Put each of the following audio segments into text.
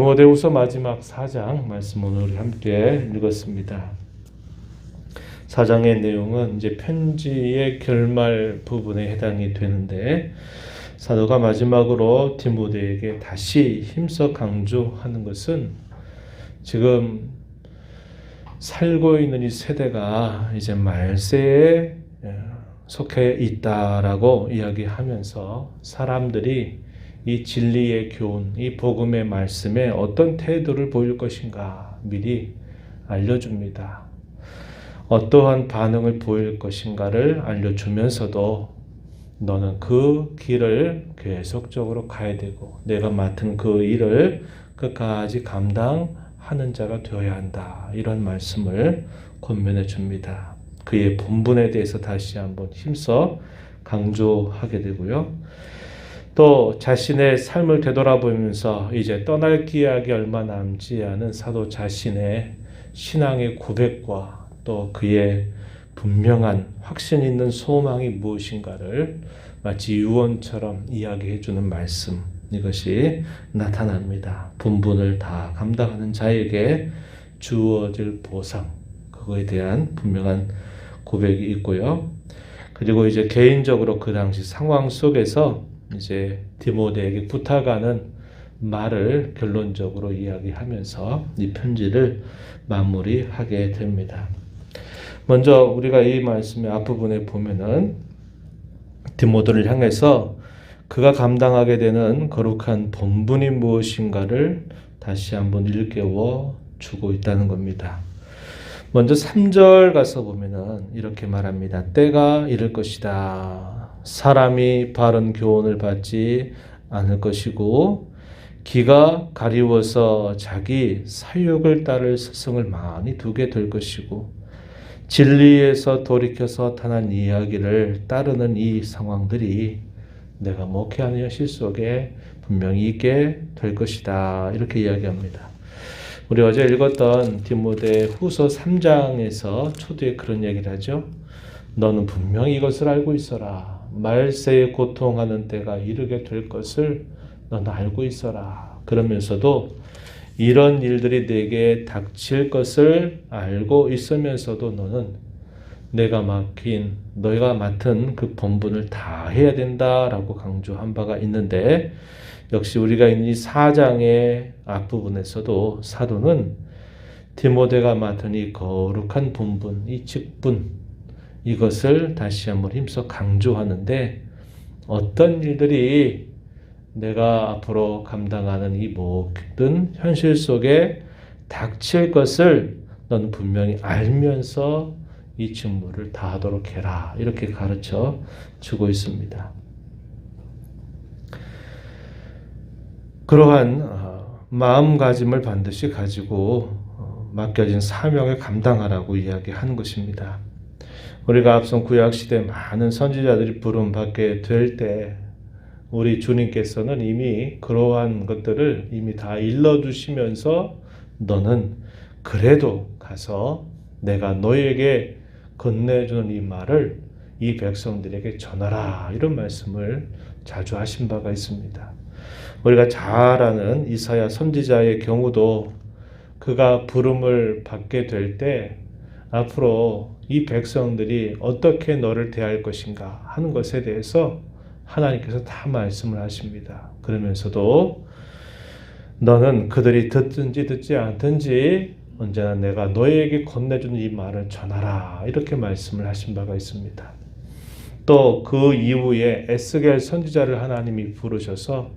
디모데후서 마지막 4장 말씀 오늘 우리 함께 읽었습니다. 4장의 내용은 이제 편지의 결말 부분에 해당이 되는데, 사도가 마지막으로 디모데에게 다시 힘써 강조하는 것은 지금 살고 있는 이 세대가 이제 말세에 속해 있다라고 이야기하면서 사람들이 이 진리의 교훈, 이 복음의 말씀에 어떤 태도를 보일 것인가 미리 알려줍니다. 어떠한 반응을 보일 것인가를 알려주면서도 너는 그 길을 계속적으로 가야 되고 내가 맡은 그 일을 끝까지 감당하는 자가 되어야 한다. 이런 말씀을 권면해 줍니다. 그의 본분에 대해서 다시 한번 힘써 강조하게 되고요. 또 자신의 삶을 되돌아보면서 이제 떠날 기약이 얼마 남지 않은 사도 자신의 신앙의 고백과 또 그의 분명한 확신 있는 소망이 무엇인가를 마치 유언처럼 이야기해 주는 말씀, 이것이 나타납니다. 본분을 다 감당하는 자에게 주어질 보상, 그거에 대한 분명한 고백이 있고요. 그리고 이제 개인적으로 그 당시 상황 속에서 이제 디모데에게 부탁하는 말을 결론적으로 이야기하면서 이 편지를 마무리하게 됩니다. 먼저 우리가 이 말씀의 앞부분에 보면은 디모데를 향해서 그가 감당하게 되는 거룩한 본분이 무엇인가를 다시 한번 일깨워 주고 있다는 겁니다. 먼저 3절 가서 보면은 이렇게 말합니다. 때가 이를 것이다. 사람이 바른 교훈을 받지 않을 것이고 기가 가리워서 자기 사욕을 따를 스승을 많이 두게 될 것이고 진리에서 돌이켜서 탄한 이야기를 따르는 이 상황들이 내가 목회하는 현실 속에 분명히 있게 될 것이다. 이렇게 이야기합니다. 우리 어제 읽었던 디모데 후서 3장에서 초두에 그런 얘기를 하죠. 너는 분명히 이것을 알고 있어라. 말세에 고통하는 때가 이르게 될 것을 너는 알고 있어라. 그러면서도 이런 일들이 내게 닥칠 것을 알고 있으면서도 너는 내가 맡은 그 본분을 다 해야 된다라고 강조한 바가 있는데, 역시 우리가 있는 이 4장의 앞부분에서도 사도는 디모데가 맡은 이 거룩한 본분, 이 직분, 이것을 다시 한번 힘써 강조하는데, 어떤 일들이 내가 앞으로 감당하는 이 모든 현실 속에 닥칠 것을 너는 분명히 알면서 이 직무를 다하도록 해라. 이렇게 가르쳐 주고 있습니다. 그러한 마음가짐을 반드시 가지고 맡겨진 사명을 감당하라고 이야기하는 것입니다. 우리가 앞선 구약시대 많은 선지자들이 부름받게 될 때 우리 주님께서는 이미 그러한 것들을 이미 다 일러주시면서 너는 그래도 가서 내가 너에게 건네주는 이 말을 이 백성들에게 전하라. 이런 말씀을 자주 하신 바가 있습니다. 우리가 잘 아는 이사야 선지자의 경우도 그가 부름을 받게 될 때 앞으로 이 백성들이 어떻게 너를 대할 것인가 하는 것에 대해서 하나님께서 다 말씀을 하십니다. 그러면서도 너는 그들이 듣든지 듣지 않든지 언제나 내가 너에게 건네주는 이 말을 전하라. 이렇게 말씀을 하신 바가 있습니다. 또 그 이후에 에스겔 선지자를 하나님이 부르셔서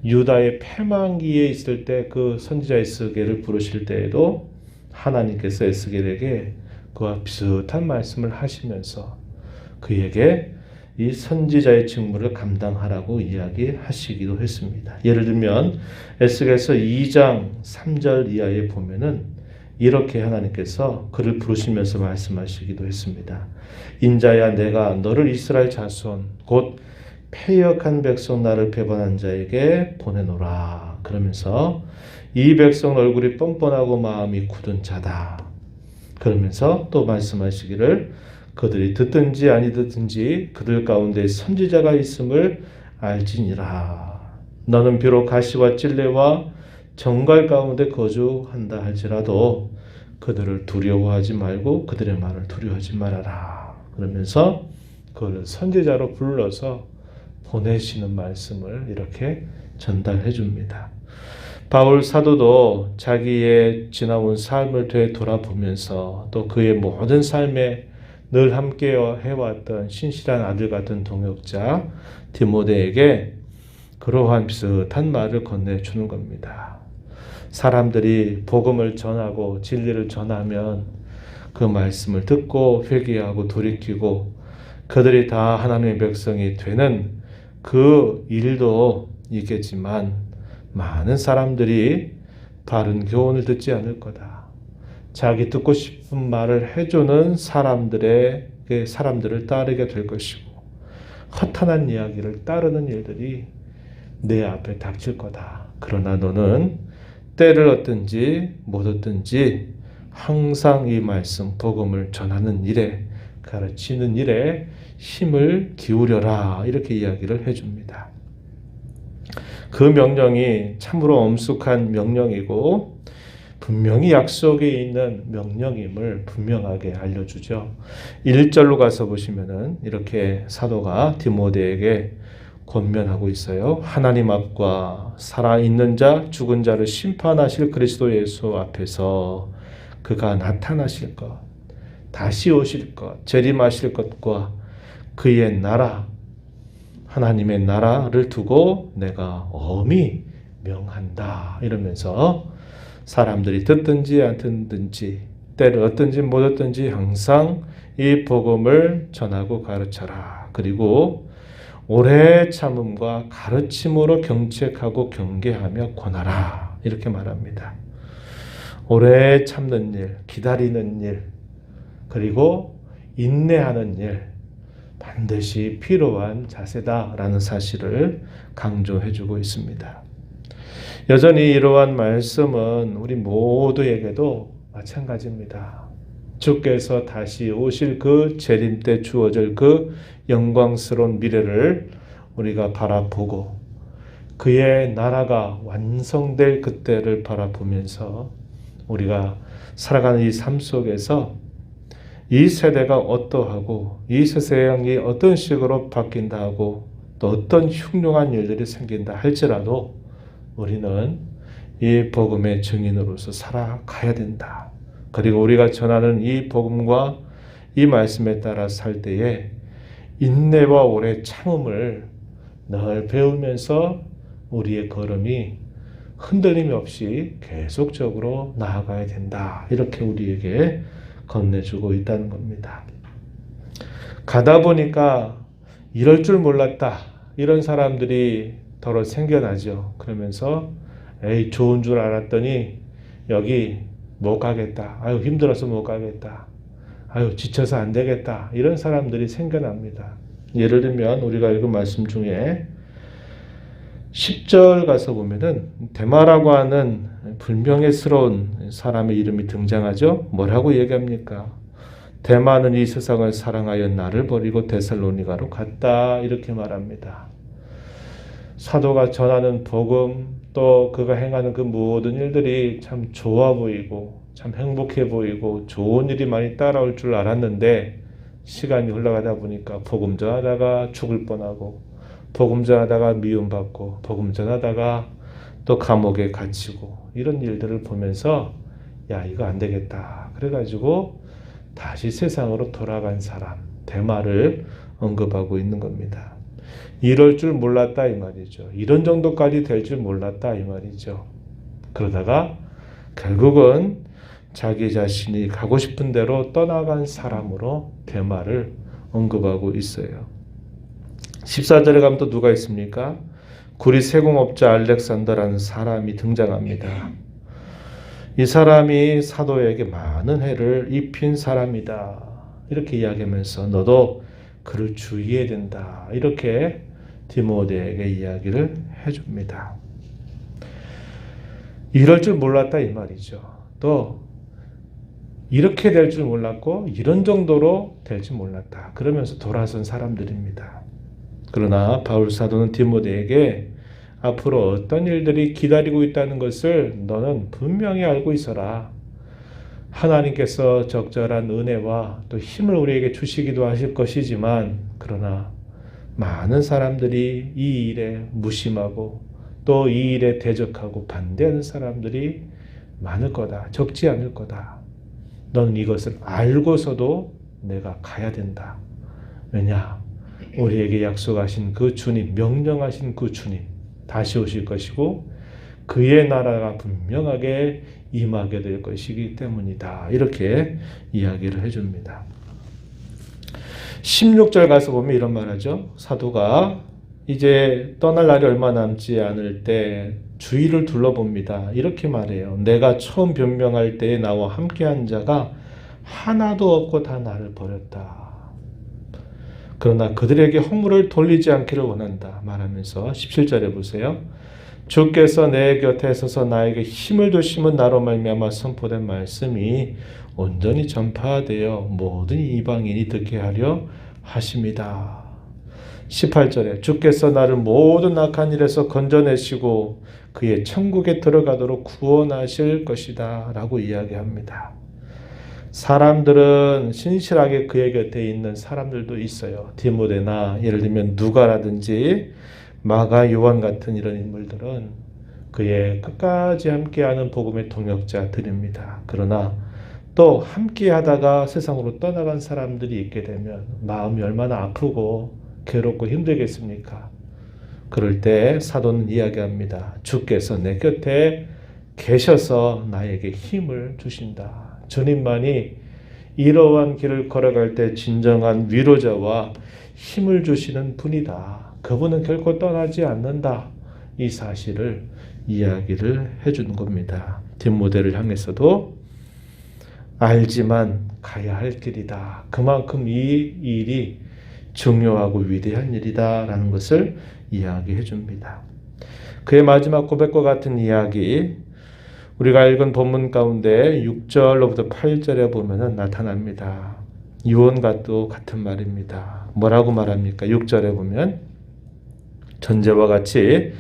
유다의 패망기에 있을 때 그 선지자 에스겔을 부르실 때에도 하나님께서 에스겔에게 그와 비슷한 말씀을 하시면서 그에게 이 선지자의 직무를 감당하라고 이야기하시기도 했습니다. 예를 들면 에스겔서 2장 3절 이하에 보면은 이렇게 하나님께서 그를 부르시면서 말씀하시기도 했습니다. 인자야 내가 너를 이스라엘 자손 곧 패역한 백성 나를 배반한 자에게 보내노라. 그러면서 이 백성 얼굴이 뻔뻔하고 마음이 굳은 자다. 그러면서 또 말씀하시기를 그들이 듣든지 아니 듣든지 그들 가운데 선지자가 있음을 알지니라. 너는 비록 가시와 찔레와 정갈 가운데 거주한다 할지라도 그들을 두려워하지 말고 그들의 말을 두려워하지 말아라. 그러면서 그걸 선지자로 불러서 보내시는 말씀을 이렇게 전달해 줍니다. 바울 사도도 자기의 지나온 삶을 되돌아보면서 또 그의 모든 삶에 늘 함께 해왔던 신실한 아들 같은 동역자 디모데에게 그러한 비슷한 말을 건네주는 겁니다. 사람들이 복음을 전하고 진리를 전하면 그 말씀을 듣고 회개하고 돌이키고 그들이 다 하나님의 백성이 되는 그 일도 있겠지만 많은 사람들이 바른 교훈을 듣지 않을 거다. 자기 듣고 싶은 말을 해주는 사람들을 따르게 될 것이고 허탄한 이야기를 따르는 일들이 내 앞에 닥칠 거다. 그러나 너는 때를 얻든지 못 얻든지 항상 이 말씀 복음을 전하는 일에 가르치는 일에 힘을 기울여라. 이렇게 이야기를 해줍니다. 그 명령이 참으로 엄숙한 명령이고 분명히 약속에 있는 명령임을 분명하게 알려주죠. 1절로 가서 보시면은 이렇게 사도가 디모데에게 권면하고 있어요. 하나님 앞과 살아있는 자, 죽은 자를 심판하실 그리스도 예수 앞에서 그가 나타나실 것, 다시 오실 것, 재림하실 것과 그의 나라, 하나님의 나라를 두고 내가 엄히 명한다. 이러면서 사람들이 듣든지 안 듣든지 때를 얻든지 못 얻든지 항상 이 복음을 전하고 가르쳐라. 그리고 오래 참음과 가르침으로 경책하고 경계하며 권하라. 이렇게 말합니다. 오래 참는 일, 기다리는 일, 그리고 인내하는 일, 반드시 필요한 자세다라는 사실을 강조해주고 있습니다. 여전히 이러한 말씀은 우리 모두에게도 마찬가지입니다. 주께서 다시 오실 그 재림 때 주어질 그 영광스러운 미래를 우리가 바라보고 그의 나라가 완성될 그때를 바라보면서 우리가 살아가는 이 삶 속에서 이 세대가 어떠하고 이 세상이 어떤 식으로 바뀐다 하고 또 어떤 흉흉한 일들이 생긴다 할지라도 우리는 이 복음의 증인으로서 살아가야 된다. 그리고 우리가 전하는 이 복음과 이 말씀에 따라 살 때에 인내와 오래 참음을 늘 배우면서 우리의 걸음이 흔들림 없이 계속적으로 나아가야 된다. 이렇게 우리에게 건네주고 있다는 겁니다. 가다 보니까 이럴 줄 몰랐다. 이런 사람들이 더러 생겨나죠. 그러면서 에이 좋은 줄 알았더니 여기 못 가겠다. 아유 힘들어서 못 가겠다. 아유 지쳐서 안 되겠다. 이런 사람들이 생겨납니다. 예를 들면 우리가 읽은 말씀 중에 10절 가서 보면은 데마라고 하는 불명예스러운 사람의 이름이 등장하죠. 뭐라고 얘기합니까? 데마는 이 세상을 사랑하여 나를 버리고 데살로니가로 갔다. 이렇게 말합니다. 사도가 전하는 복음 또 그가 행하는 그 모든 일들이 참 좋아 보이고 참 행복해 보이고 좋은 일이 많이 따라올 줄 알았는데 시간이 흘러가다 보니까 복음 전하다가 죽을 뻔하고 복음 전하다가 미움받고 복음 전하다가 또 감옥에 갇히고 이런 일들을 보면서 야 이거 안 되겠다. 그래가지고 다시 세상으로 돌아간 사람 데마를 언급하고 있는 겁니다. 이럴 줄 몰랐다 이 말이죠. 이런 정도까지 될 줄 몰랐다 이 말이죠. 그러다가 결국은 자기 자신이 가고 싶은 대로 떠나간 사람으로 데마를 언급하고 있어요. 14절에 가면 또 누가 있습니까? 구리 세공업자 알렉산더라는 사람이 등장합니다. 이 사람이 사도에게 많은 해를 입힌 사람이다. 이렇게 이야기하면서 너도 그를 주의해야 된다. 이렇게 디모데에게 이야기를 해줍니다. 이럴 줄 몰랐다 이 말이죠. 또 이렇게 될 줄 몰랐고 이런 정도로 될 줄 몰랐다. 그러면서 돌아선 사람들입니다. 그러나 바울 사도는 디모데에게 앞으로 어떤 일들이 기다리고 있다는 것을 너는 분명히 알고 있어라. 하나님께서 적절한 은혜와 또 힘을 우리에게 주시기도 하실 것이지만 그러나 많은 사람들이 이 일에 무심하고 또 이 일에 대적하고 반대하는 사람들이 많을 거다. 적지 않을 거다. 너는 이것을 알고서도 내가 가야 된다. 왜냐? 우리에게 약속하신 그 주님, 명령하신 그 주님 다시 오실 것이고 그의 나라가 분명하게 임하게 될 것이기 때문이다. 이렇게 이야기를 해줍니다. 16절 가서 보면 이런 말하죠. 사도가 이제 떠날 날이 얼마 남지 않을 때 주위를 둘러봅니다. 이렇게 말해요. 내가 처음 변명할 때에 나와 함께한 자가 하나도 없고 다 나를 버렸다. 그러나 그들에게 허물을 돌리지 않기를 원한다. 말하면서 17절에 보세요. 주께서 내 곁에 서서 나에게 힘을 주심은 나로 말미암아 선포된 말씀이 온전히 전파되어 모든 이방인이 듣게 하려 하십니다. 18절에 주께서 나를 모든 악한 일에서 건져내시고 그의 천국에 들어가도록 구원하실 것이다 라고 이야기합니다. 사람들은 신실하게 그의 곁에 있는 사람들도 있어요. 디모데나 예를 들면 누가라든지 마가, 요한 같은 이런 인물들은 그의 끝까지 함께하는 복음의 동역자들입니다. 그러나 또 함께하다가 세상으로 떠나간 사람들이 있게 되면 마음이 얼마나 아프고 괴롭고 힘들겠습니까? 그럴 때 사도는 이야기합니다. 주께서 내 곁에 계셔서 나에게 힘을 주신다. 주님만이 이러한 길을 걸어갈 때 진정한 위로자와 힘을 주시는 분이다. 그분은 결코 떠나지 않는다. 이 사실을 이야기를 해주는 겁니다. 디모데를 향해서도 알지만 가야 할 길이다. 그만큼 이 일이 중요하고 위대한 일이다 라는 것을 이야기해 줍니다. 그의 마지막 고백과 같은 이야기 우리가 읽은 본문 가운데 6절로부터 8절에 보면 나타납니다. 유언과도 같은 말입니다. 뭐라고 말합니까? 6절에 보면 전제와 같이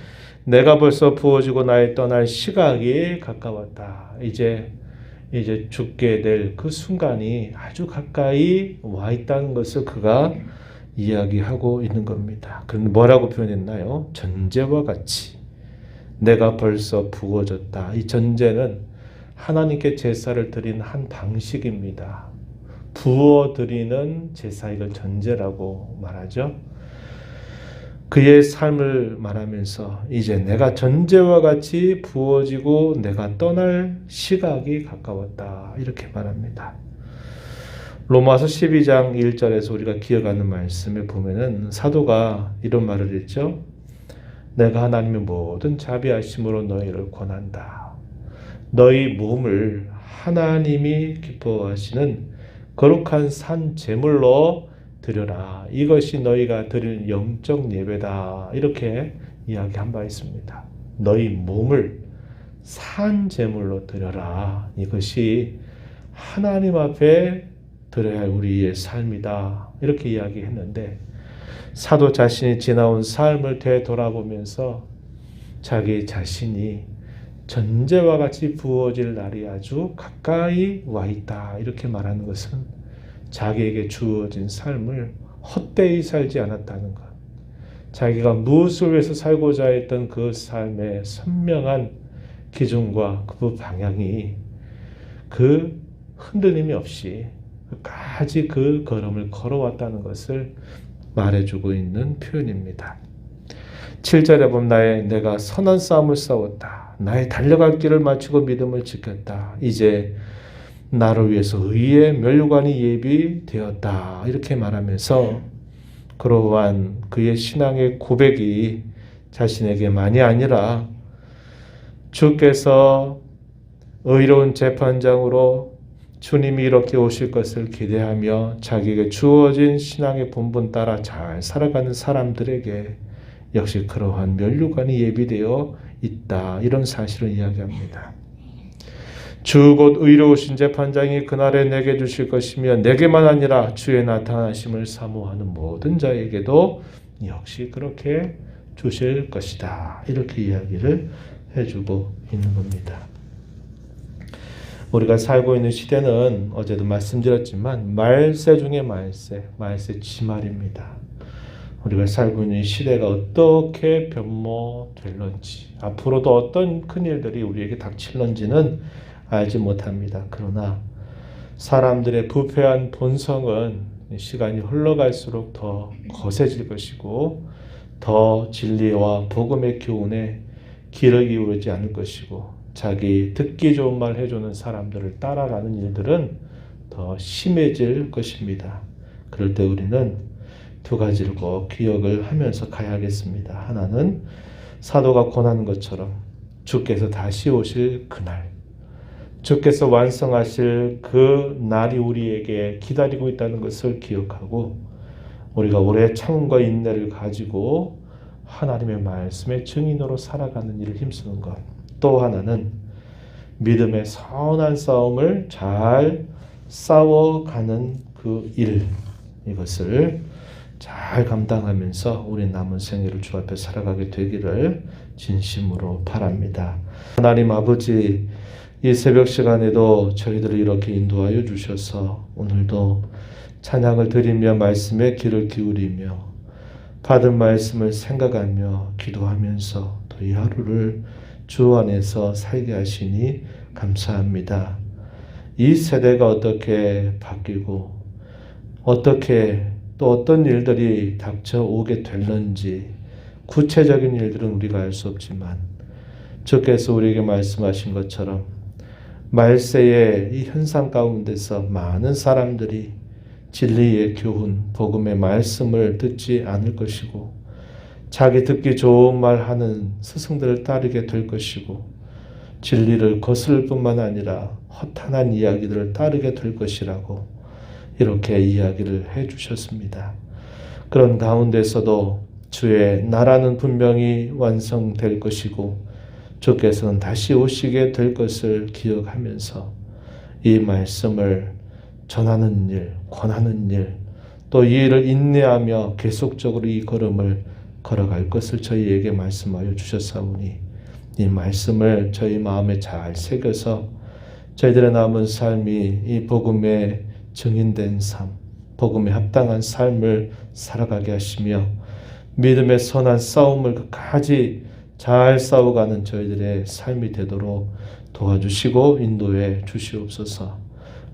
내가 벌써 부어지고 나의 떠날 시각이 가까웠다. 이제 죽게 될 그 순간이 아주 가까이 와 있다는 것을 그가 이야기하고 있는 겁니다. 그런데 뭐라고 표현했나요? 전제와 같이 내가 벌써 부어졌다. 이 전제는 하나님께 제사를 드리는 한 방식입니다. 부어드리는 제사, 이걸 전제라고 말하죠. 그의 삶을 말하면서 이제 내가 전제와 같이 부어지고 내가 떠날 시각이 가까웠다. 이렇게 말합니다. 로마서 12장 1절에서 우리가 기억하는 말씀에 보면은 사도가 이런 말을 했죠. 내가 하나님의 모든 자비하심으로 너희를 권한다. 너희 몸을 하나님이 기뻐하시는 거룩한 산 제물로 드려라. 이것이 너희가 드릴 영적 예배다. 이렇게 이야기한 바 있습니다. 너희 몸을 산 제물로 드려라. 이것이 하나님 앞에 드려야 할 우리의 삶이다. 이렇게 이야기했는데 사도 자신이 지나온 삶을 되돌아보면서 자기 자신이 전제와 같이 부어질 날이 아주 가까이 와 있다. 이렇게 말하는 것은 자기에게 주어진 삶을 헛되이 살지 않았다는 것. 자기가 무엇을 위해서 살고자 했던 그 삶의 선명한 기준과 그 방향이 그 흔들림이 없이 끝까지 그 걸음을 걸어왔다는 것을 말해주고 있는 표현입니다. 7절에 보면 내가 선한 싸움을 싸웠다. 나의 달려갈 길을 마치고 믿음을 지켰다. 이제 나를 위해서 의의 면류관이 예비되었다. 이렇게 말하면서 그러한 그의 신앙의 고백이 자신에게만이 아니라 주께서 의로운 재판장으로 주님이 이렇게 오실 것을 기대하며 자기에게 주어진 신앙의 본분 따라 잘 살아가는 사람들에게 역시 그러한 면류관이 예비되어 있다. 이런 사실을 이야기합니다. 주 곧 의로우신 재판장이 그날에 내게 주실 것이며 내게만 아니라 주의 나타나심을 사모하는 모든 자에게도 역시 그렇게 주실 것이다. 이렇게 이야기를 해주고 있는 겁니다. 우리가 살고 있는 시대는 어제도 말씀드렸지만 말세 중에 말세 지말입니다. 우리가 살고 있는 시대가 어떻게 변모될런지, 앞으로도 어떤 큰일들이 우리에게 닥칠런지는 알지 못합니다. 그러나 사람들의 부패한 본성은 시간이 흘러갈수록 더 거세질 것이고 더 진리와 복음의 교훈에 귀를 기울이지 않을 것이고 자기 듣기 좋은 말 해주는 사람들을 따라가는 일들은 더 심해질 것입니다. 그럴 때 우리는 두 가지를 꼭 기억을 하면서 가야겠습니다. 하나는 사도가 권하는 것처럼 주께서 다시 오실 그날, 주께서 완성하실 그 날이 우리에게 기다리고 있다는 것을 기억하고 우리가 오래 참음과 인내를 가지고 하나님의 말씀의 증인으로 살아가는 일을 힘쓰는 것. 또 하나는 믿음의 선한 싸움을 잘 싸워가는 그 일, 이것을 잘 감당하면서 우리 남은 생애를 주 앞에 살아가게 되기를 진심으로 바랍니다. 하나님 아버지, 이 새벽 시간에도 저희들을 이렇게 인도하여 주셔서 오늘도 찬양을 드리며 말씀에 귀를 기울이며 받은 말씀을 생각하며 기도하면서 또 이 하루를 주 안에서 살게 하시니 감사합니다. 이 세대가 어떻게 바뀌고 어떻게 또 어떤 일들이 닥쳐오게 될는지 구체적인 일들은 우리가 알 수 없지만 주께서 우리에게 말씀하신 것처럼 말세의 이 현상 가운데서 많은 사람들이 진리의 교훈, 복음의 말씀을 듣지 않을 것이고 자기 듣기 좋은 말 하는 스승들을 따르게 될 것이고 진리를 거스를 뿐만 아니라 허탄한 이야기들을 따르게 될 것이라고 이렇게 이야기를 해주셨습니다. 그런 가운데서도 주의 나라는 분명히 완성될 것이고 주께서는 다시 오시게 될 것을 기억하면서 이 말씀을 전하는 일, 권하는 일, 또 이 일을 인내하며 계속적으로 이 걸음을 걸어갈 것을 저희에게 말씀하여 주셨사오니 이 말씀을 저희 마음에 잘 새겨서 저희들의 남은 삶이 이 복음에 증인된 삶, 복음에 합당한 삶을 살아가게 하시며 믿음의 선한 싸움을 끝까지 잘 싸워가는 저희들의 삶이 되도록 도와주시고 인도해 주시옵소서.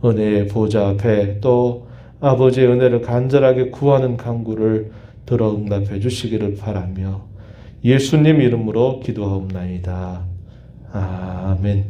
은혜의 보좌 앞에 또 아버지의 은혜를 간절하게 구하는 간구를 들어 응답해 주시기를 바라며 예수님 이름으로 기도하옵나이다. 아멘.